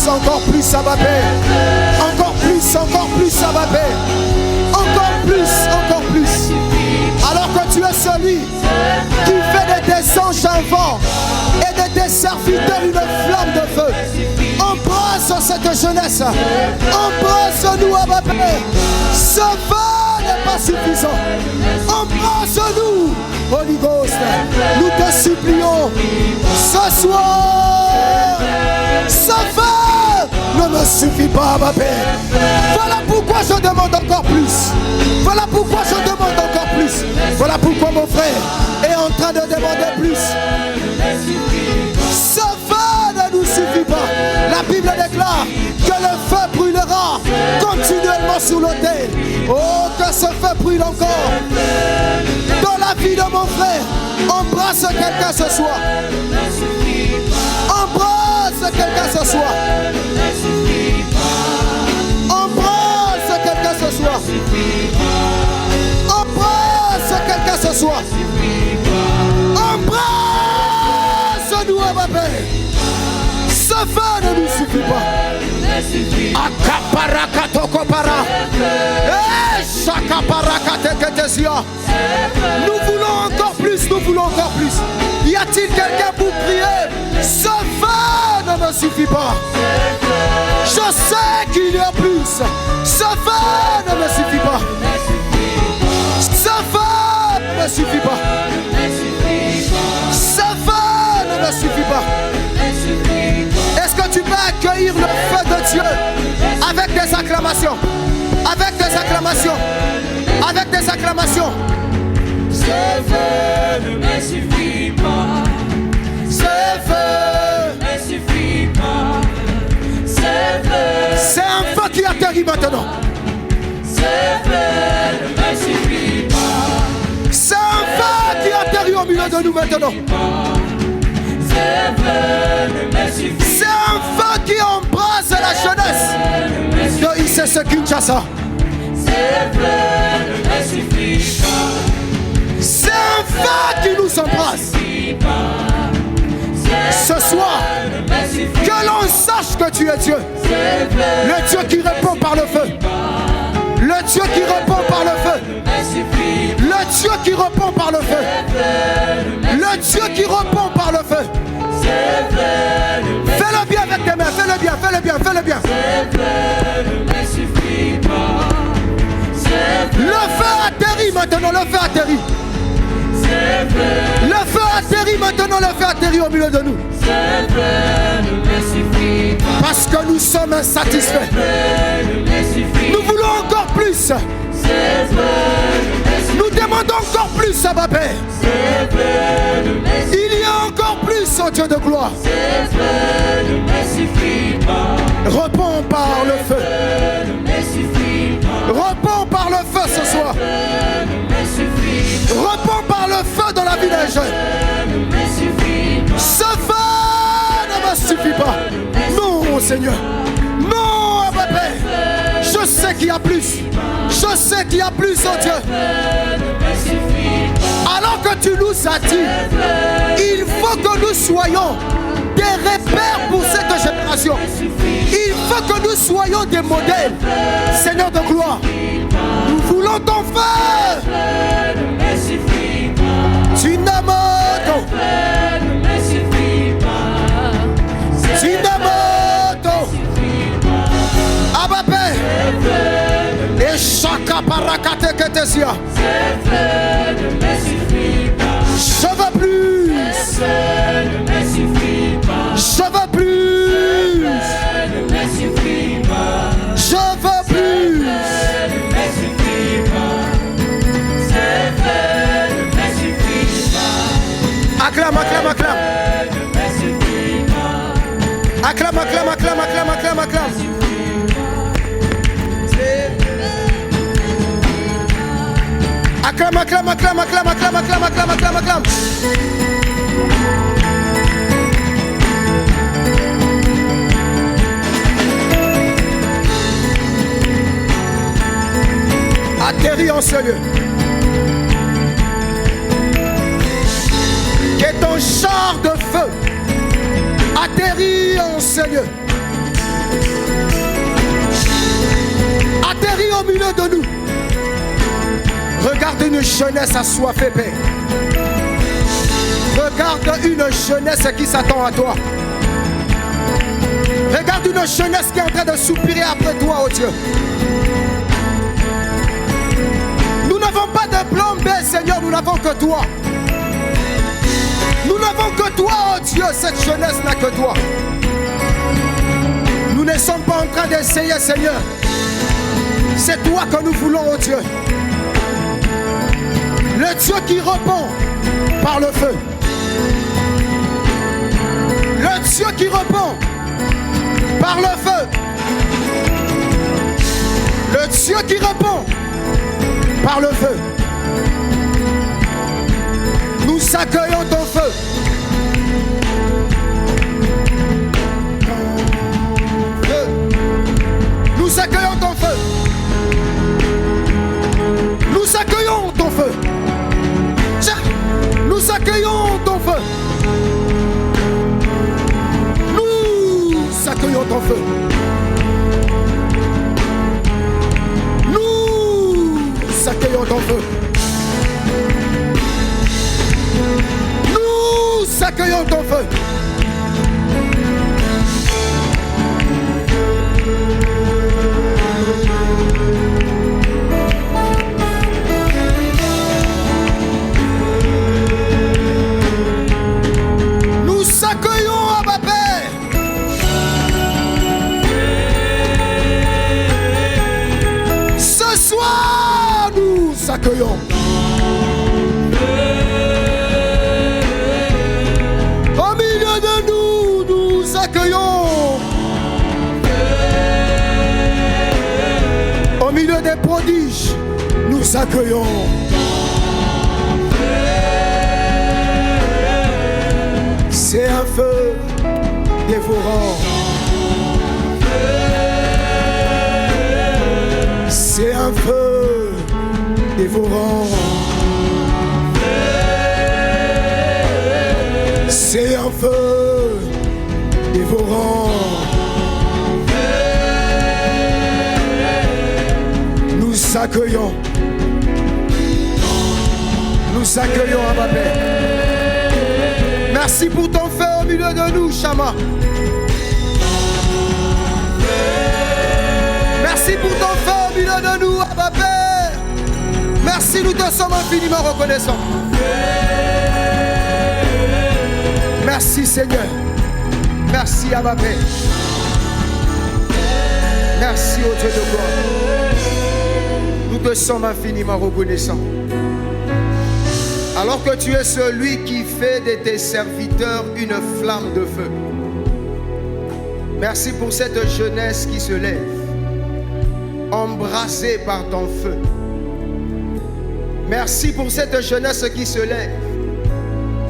Abba Père. Encore plus, Abba Père. Encore plus. Alors que tu es celui qui fait de tes anges un vent et de tes serviteurs une flamme de feu. Embrasse cette jeunesse. Embrasse-nous, Abba Père. Ce vent n'est pas suffisant. Embrasse-nous, Holy Ghost. Nous te supplions ce soir. Ce vent ne me suffit pas, Abba Père. Voilà pourquoi je demande encore plus. Voilà pourquoi je demande encore plus. Voilà pourquoi mon frère est en train de demander plus. Ce feu ne nous suffit pas. La Bible déclare que le feu brûlera continuellement sur l'autel. Oh, que ce feu brûle encore dans la vie de mon frère. Embrasse quelqu'un ce soir. Embrasse quelqu'un ce soir. Embrasse quelqu'un ce soir. Embrasse quelqu'un ce soir. Embrasse-nous, Abba Père. Ce feu ne nous suffit pas. Akaparakatokopara. Shakaparakateketesia. Nous voulons encore plus, Y a-t-il quelqu'un pour prier? Ce feu ne me suffit pas. Je sais qu'il y a plus. Ce feu ne me suffit pas. Ce feu ne me suffit pas. Ce feu ne me suffit pas. Est-ce que tu peux accueillir le feu de Dieu avec des acclamations? Avec des acclamations. Avec des acclamations. Ce feu ne me suffit pas. Ce feu ne me suffit pas. Ce feu. C'est un feu qui atterrit maintenant. Ce feu ne me suffit pas. C'est un feu qui atterrit au milieu de nous maintenant. C'est un feu qui embrasse la jeunesse de ICC Kinshasa. C'est un feu qui nous embrasse. Ce soir, que l'on sache que tu es Dieu. Le Dieu qui répond par le feu. Le Dieu qui répond par le feu. Le Dieu qui répond par le feu. Le Dieu qui répond par le feu. Fais-le bien avec tes mains. Fais-le bien. Le feu atterrit maintenant. Le feu atterrit. Le feu atterrit maintenant. Le feu atterrit au milieu de nous. Parce que nous sommes insatisfaits. Nous voulons encore plus. Nous demandons encore plus, Abba Père. Il y a encore plus, oh Dieu de gloire. Réponds par le feu. Réponds par le feu ce soir. Réponds par le feu dans la vie des jeunes. Ce feu ne me suffit pas. Non, Seigneur. Non, Abba Père. Je sais qu'il y a plus. Je sais qu'il y a plus, oh Dieu. Alors que tu nous as dit, il faut que nous soyons des repères pour cette génération. Il faut que nous soyons des modèles. Seigneur de gloire, nous voulons ton feu. Tinamoto. Tinamoto. Abba Père. Et chaka parakate ketesia. Je veux plus. Je veux plus. Je veux plus. Acclame, acclame, acclame. Acclame, acclame, acclame, acclame, acclame, acclame. Acclame, acclame, acclame, acclame, acclame, acclame, acclame, acclame, acclame. Atterris en ce lieu. Que ton char de feu atterrit en ce lieu. atterrit au milieu de nous. Regarde une jeunesse assoiffée, Père. Regarde une jeunesse qui s'attend à toi. Regarde une jeunesse qui est en train de soupirer après toi, oh Dieu. Nous n'avons pas de plan B, Seigneur, nous n'avons que toi. Nous n'avons que toi, oh Dieu, cette jeunesse n'a que toi. Nous ne sommes pas en train d'essayer, Seigneur. C'est toi que nous voulons, oh Dieu. Le Dieu qui répond par le feu. Le Dieu qui répond par le feu. Le Dieu qui répond par le feu. Nous accueillons ton feu. Nous accueillons ton feu. Nous accueillons ton feu. Nous accueillons ton feu. Nous accueillons ton feu. Nous accueillons ton feu. Nous accueillons ton feu. Nous accueillons Abba Père. Ce soir, nous accueillons. Au milieu de nous, nous accueillons. Au milieu des prodiges, nous accueillons. C'est un feu dévorant. C'est un feu dévorant. C'est un feu dévorant. Nous accueillons. Nous accueillons Abba Père. Merci pour ton feu au milieu de nous, Shama. Merci pour ton feu au milieu de nous, Abba Père. Merci, nous te sommes infiniment reconnaissants. Merci Seigneur. Merci Abba Père. Merci au Dieu de gloire. Nous te sommes infiniment reconnaissants. Alors que tu es celui qui fait de tes serviteurs une flamme de feu. Merci pour cette jeunesse qui se lève, embrasée par ton feu. Merci pour cette jeunesse qui se lève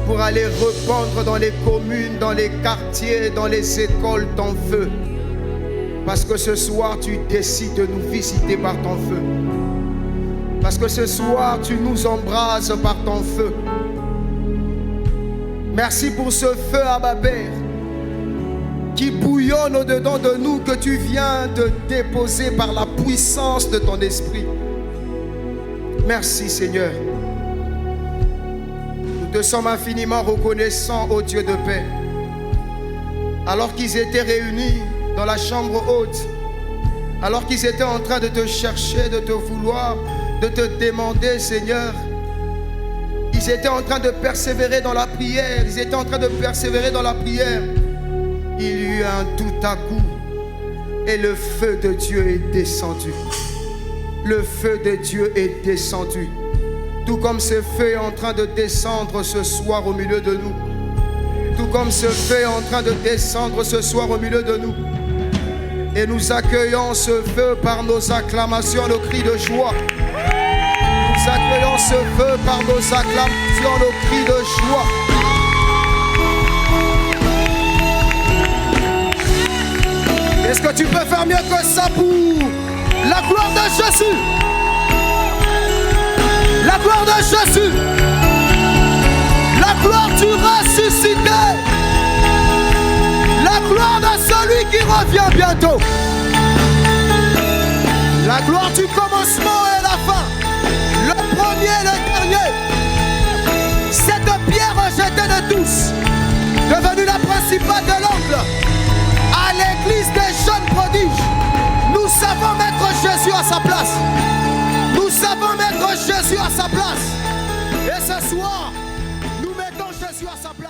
pour aller répandre dans les communes, dans les quartiers, dans les écoles ton feu. Parce que ce soir, tu décides de nous visiter par ton feu. Parce que ce soir, tu nous embrases par ton feu. Merci pour ce feu, Abba Père, qui bouillonne au-dedans de nous, que tu viens de déposer par la puissance de ton esprit. Merci, Seigneur. Nous te sommes infiniment reconnaissants, ô Dieu de paix. Alors qu'ils étaient réunis dans la chambre haute, alors qu'ils étaient en train de te chercher, de te vouloir, de te demander, Seigneur. Ils étaient en train de persévérer dans la prière. Ils étaient en train de persévérer dans la prière. Il y eut un tout à coup. Et le feu de Dieu est descendu. Le feu de Dieu est descendu. Tout comme ce feu est en train de descendre ce soir au milieu de nous. Tout comme ce feu est en train de descendre ce soir au milieu de nous. Et nous accueillons ce feu par nos acclamations, nos cris de joie. Nous accueillons ce feu par nos acclamations, nos cris de joie. Est-ce que tu peux faire mieux que ça pour la gloire de Jésus? La gloire de Jésus. La gloire du ressuscité. La gloire de celui qui revient bientôt. La gloire du commencement et la fin. Le premier et le dernier. Cette pierre rejetée de tous, devenue la principale de l'angle, à l'église des jeunes prodiges, nous savons mettre Jésus à sa place. Nous savons mettre Jésus à sa place. Et ce soir, nous mettons Jésus à sa place.